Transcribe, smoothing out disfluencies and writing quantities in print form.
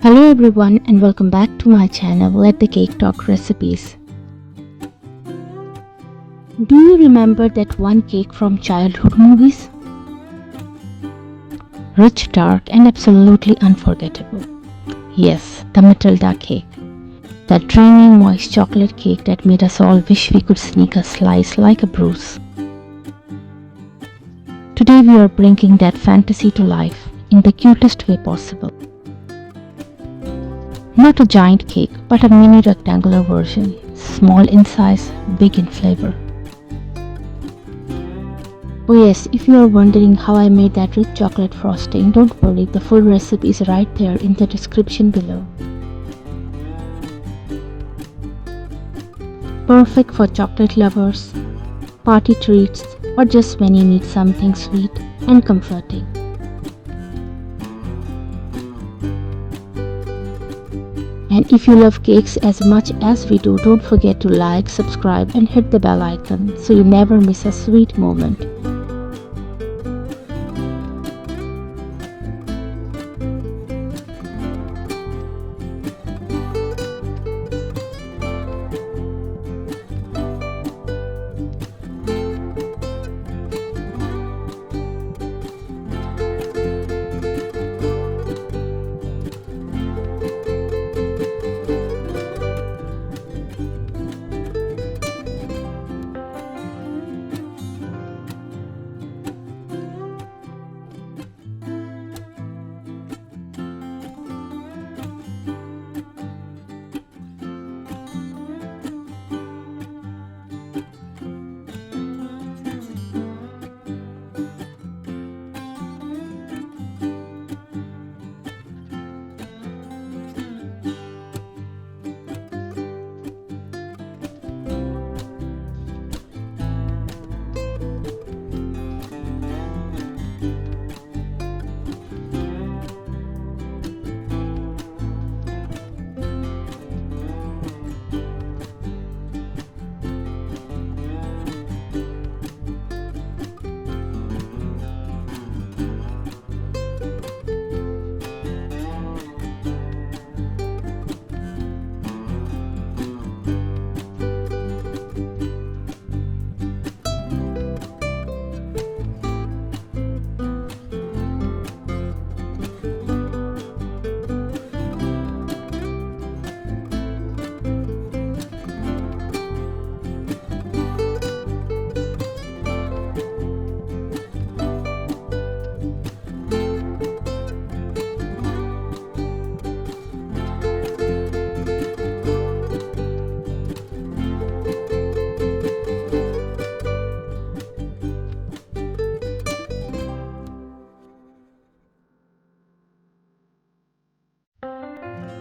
Hello everyone and welcome back to my channel Let the Cake Talk Recipes. Do you remember that one cake from childhood movies? Rich, dark and absolutely unforgettable. Yes, the Matilda Cake. That dreamy moist chocolate cake that made us all wish we could sneak a slice like a Bruce. Today we are bringing that fantasy to life in the cutest way possible. Not a giant cake, but a mini rectangular version, small in size, big in flavor. Oh yes, if you are wondering how I made that rich chocolate frosting, don't worry, the full recipe is right there in the description below. Perfect for chocolate lovers, party treats, or just when you need something sweet and comforting. And if you love cakes as much as we do, don't forget to like, subscribe and hit the bell icon so you never miss a sweet moment.